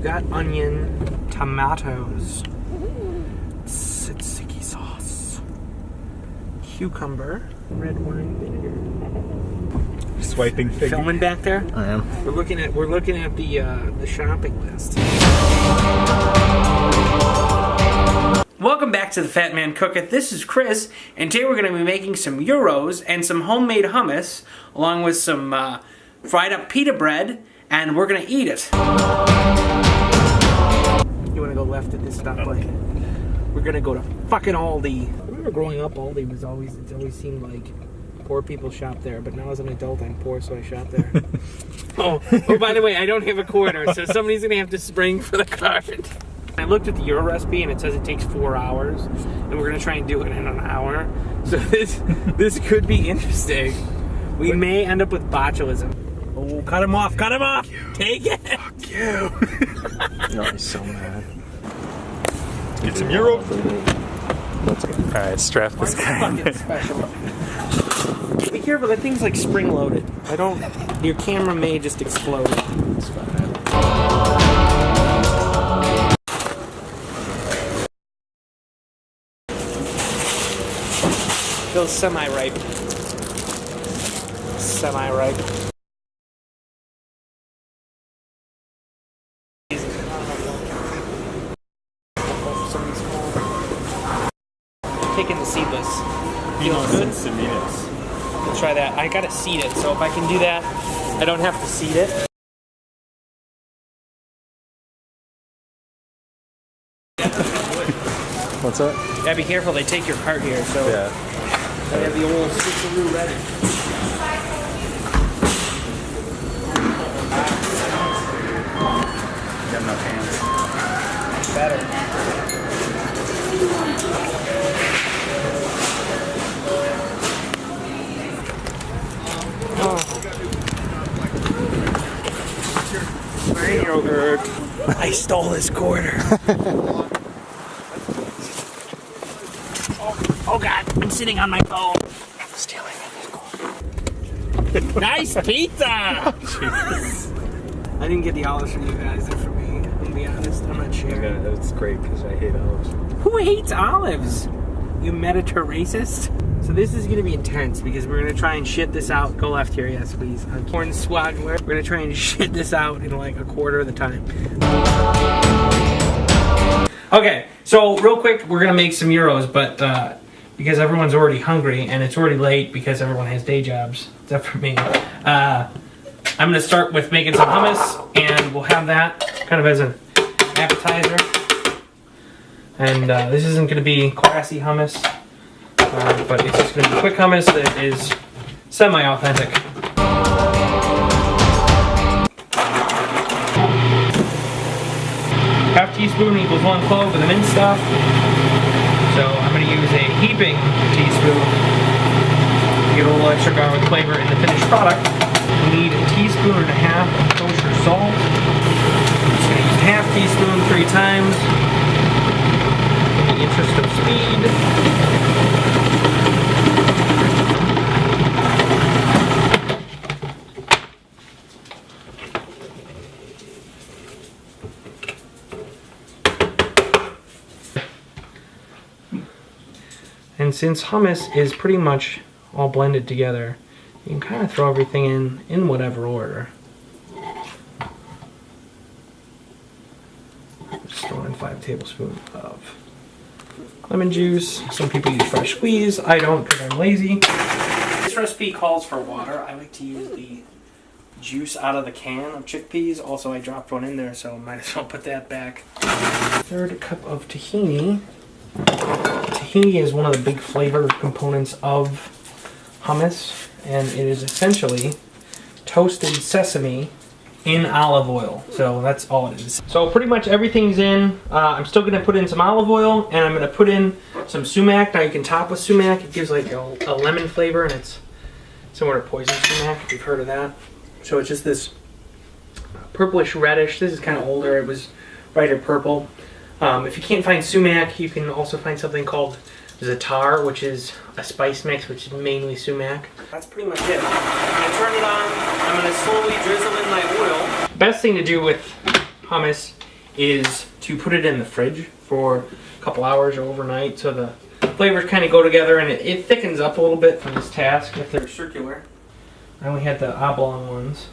got onion, tomatoes, tzatziki sauce, cucumber, red wine vinegar. Swiping figure. Filming back there? I am. We're looking at the shopping list. Welcome back to the Fatman Cooketh. This is Chris, and today we're going to be making some gyros and some homemade hummus, along with some fried up pita bread, and we're going to eat it. You want to go left at this stoplight? Okay. We're going to go to fucking Aldi. I remember growing up, Aldi was always seemed like poor people shop there, but now as an adult I'm poor, so I shop there. oh, by the way, I don't have a quarter, so somebody's going to have to spring for the card. I looked at the Gyro recipe and it says it takes 4 hours, and we're going to try and do it in an hour. So this could be interesting. We may end up with botulism. Oh, cut him off, cut him off! Take it! Fuck you! No, he's so mad. Get some gyro. Let's go. Alright, strap this guy in. Special. Be careful, that thing's like spring loaded. Your camera may just explode. It's fine. Feels semi-ripe. Semi-ripe. Taking the seedless. Feels good. Let's try that. I gotta seed it, so if I can do that, I don't have to seed it. What's up? Gotta be careful, they take your cart here, so yeah. I have the old switcheroo ready. Got enough hands. Better. Oh. Great yogurt. I stole his quarter. Oh God, I'm sitting on my phone. Stealing his quarter. Nice pizza! Jesus. I didn't get the olives from you guys, they're for me. I'm gonna be honest, I'm not sure. Yeah, that's great because I hate olives. Who hates olives? You Mediterracist? So this is gonna be intense because we're gonna try and shit this out. Go left here, yes please. Corn swaggler. We're gonna try and shit this out in like a quarter of the time. Okay, so real quick, we're gonna make some gyros, but because everyone's already hungry and it's already late because everyone has day jobs, except for me, I'm gonna start with making some hummus, and we'll have that kind of as an appetizer. And this isn't gonna be classy hummus, but it's just gonna be quick hummus that is semi-authentic. Half teaspoon equals 1 clove of the minced stuff. So I'm going to use a heaping teaspoon to get a little extra garlic flavor in the finished product. We need a teaspoon and a half of kosher salt. I'm just going to use a half teaspoon 3 times in the interest of speed. And since hummus is pretty much all blended together, you can kind of throw everything in whatever order. Just throw in 5 tablespoons of lemon juice. Some people use fresh squeeze. I don't because I'm lazy. This recipe calls for water. I like to use the juice out of the can of chickpeas. Also, I dropped one in there, so I might as well put that back. 1/3 cup of tahini. Tahini is one of the big flavor components of hummus, and it is essentially toasted sesame in olive oil. So that's all it is. So pretty much everything's in. I'm still going to put in some olive oil, and I'm going to put in some sumac. Now you can top with sumac. It gives like a lemon flavor, and it's similar to poison sumac, if you've heard of that. So it's just this purplish reddish. This is kind of older. It was brighter purple. If you can't find sumac, you can also find something called za'atar, which is a spice mix, which is mainly sumac. That's pretty much it. I'm going to turn it on. I'm going to slowly drizzle in my oil. Best thing to do with hummus is to put it in the fridge for a couple hours or overnight so the flavors kind of go together and it thickens up a little bit for this task if they're circular. I only had the oblong ones.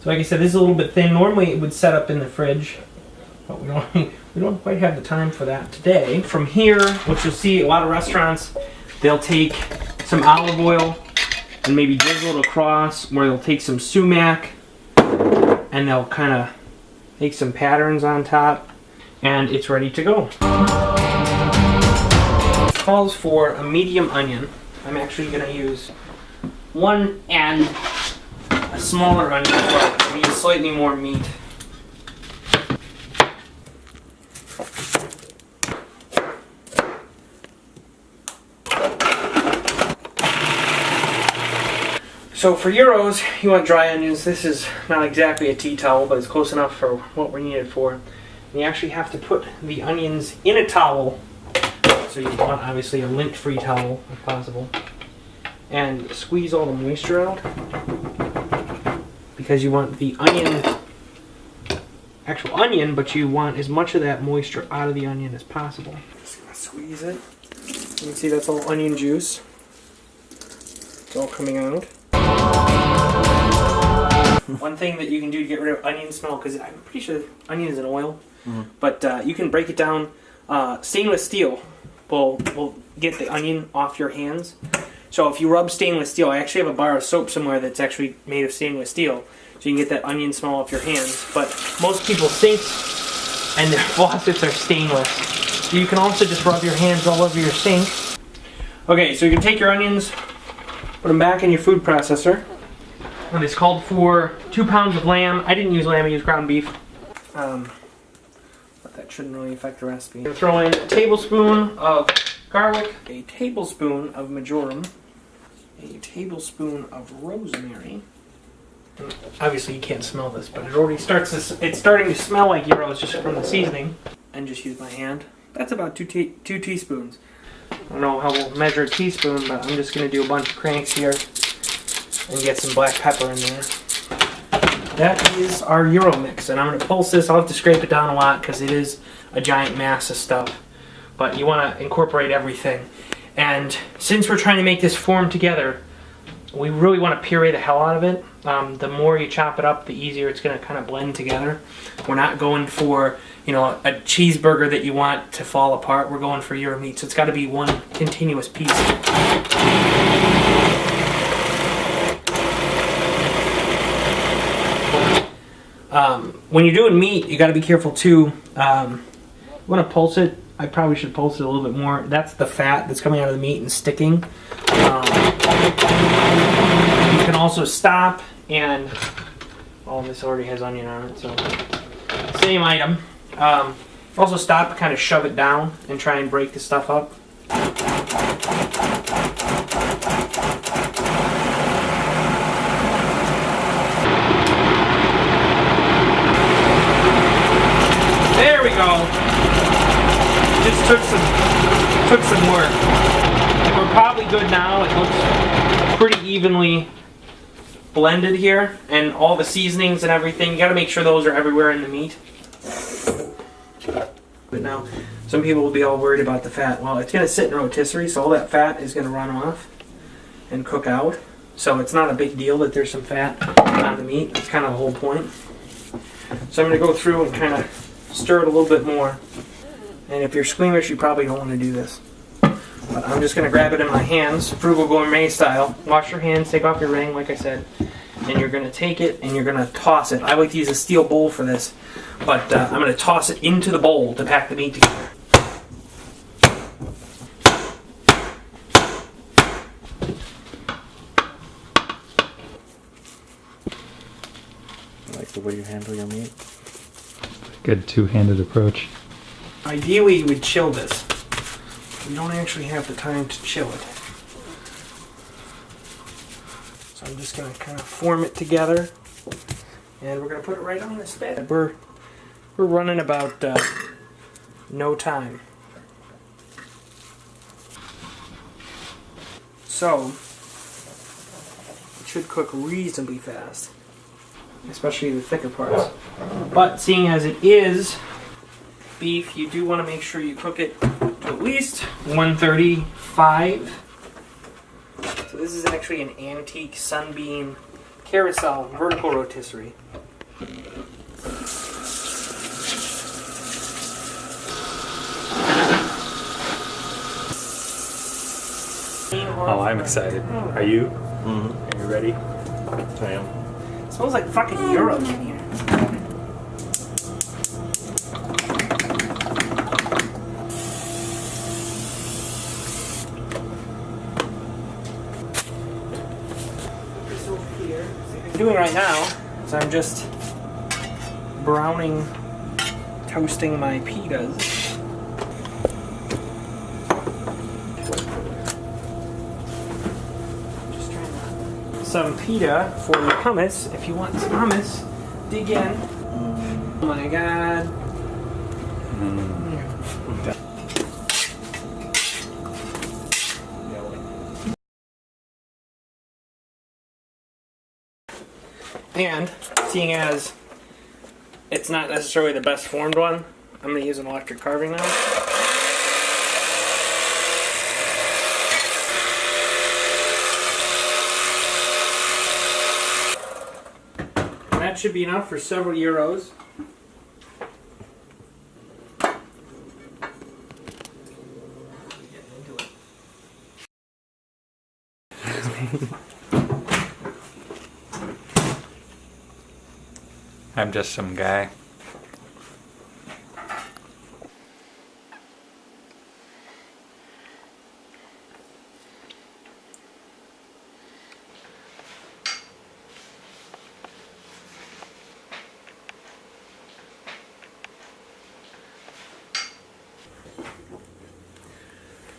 So like I said, this is a little bit thin. Normally it would set up in the fridge, but we don't quite have the time for that today. From here, what you'll see, a lot of restaurants, they'll take some olive oil and maybe drizzle it across, where they'll take some sumac and they'll kind of make some patterns on top, and it's ready to go. It calls for a medium onion. I'm actually going to use one and a smaller onion as well. I need slightly more meat. So for gyros, you want dry onions. This is not exactly a tea towel, but it's close enough for what we need it for. And you actually have to put the onions in a towel. So you want obviously a lint-free towel if possible. And squeeze all the moisture out. Because you want the onion, actual onion, but you want as much of that moisture out of the onion as possible. Just gonna squeeze it. You can see that's all onion juice. It's all coming out. One thing that you can do to get rid of onion smell, because I'm pretty sure onion is an oil, but you can break it down. Stainless steel will get the onion off your hands. So if you rub stainless steel, I actually have a bar of soap somewhere that's actually made of stainless steel, so you can get that onion smell off your hands. But most people's sinks and their faucets are stainless. So you can also just rub your hands all over your sink. Okay, so you can take your onions, put them back in your food processor. And it's called for 2 pounds of lamb. I didn't use lamb, I used ground beef. But that shouldn't really affect the recipe. I'm going to throw in a tablespoon of garlic, a tablespoon of marjoram, a tablespoon of rosemary. And obviously you can't smell this, but it already starts this. It's starting to smell like gyros just from the seasoning. And just use my hand. That's about two teaspoons. I don't know how we'll measure a teaspoon, but I'm just going to do a bunch of cranks here and get some black pepper in there. That is our gyro mix, and I'm going to pulse this. I'll have to scrape it down a lot because it is a giant mass of stuff. But you want to incorporate everything. And since we're trying to make this form together, we really want to puree the hell out of it. The more you chop it up, the easier it's going to kind of blend together. We're not going for, you know, a cheeseburger that you want to fall apart. We're going for gyro meat, so it's got to be one continuous piece. When you're doing meat, you got to be careful too. You want to pulse it. I probably should pulse it a little bit more. That's the fat that's coming out of the meat and sticking. You can also stop and all this already has onion on it, so same item. Also stop, kind of shove it down and try and break the stuff up. There we go. Just took some work. And we're probably good now. It looks pretty evenly blended here, and all the seasonings and everything. You got to make sure those are everywhere in the meat. But now, some people will be all worried about the fat. Well, it's going to sit in rotisserie, so all that fat is going to run off and cook out. So it's not a big deal that there's some fat on the meat. That's kind of the whole point. So I'm going to go through and kind of stir it a little bit more. And if you're squeamish, you probably don't want to do this. But I'm just going to grab it in my hands, frugal gourmet style. Wash your hands, take off your ring, like I said. And you're going to take it and you're going to toss it. I like to use a steel bowl for this. But I'm going to toss it into the bowl to pack the meat together. I like the way you handle your meat. Good two-handed approach. Ideally, you would chill this. We don't actually have the time to chill it. So I'm just going to kind of form it together. And we're going to put it right on this bed. We're running about no time. So, it should cook reasonably fast. especially the thicker parts. But seeing as it is beef, you do want to make sure you cook it to at least 135. So this is actually an antique Sunbeam carousel vertical rotisserie. Oh, I'm excited. Are you? Mm-hmm. Are you ready? I am. It smells like fucking Gyros in here. This over here. What I'm doing right now is I'm just browning, toasting my pitas. Some pita for your hummus. If you want some hummus, dig in. Oh my god. And seeing as it's not necessarily the best formed one, I'm going to use an electric carving knife. That should be enough for several gyros. I'm just some guy.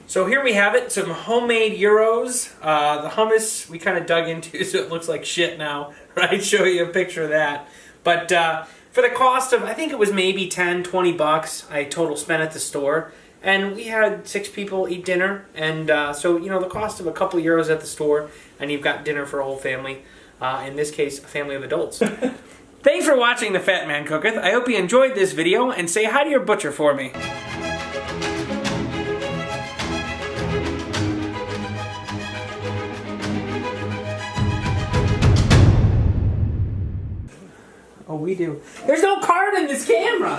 So here we have it, some homemade gyros. The hummus we kind of dug into, so it looks like shit now. Right? Show you a picture of that. But for the cost of, I think it was maybe 10, 20 bucks, I total spent at the store. And we had 6 people eat dinner. And so, you know, the cost of a couple gyros at the store, and you've got dinner for a whole family. In this case, a family of adults. Thanks for watching the Fatman Cooketh. I hope you enjoyed this video, and say hi to your butcher for me. Oh, we do. There's no card in this camera!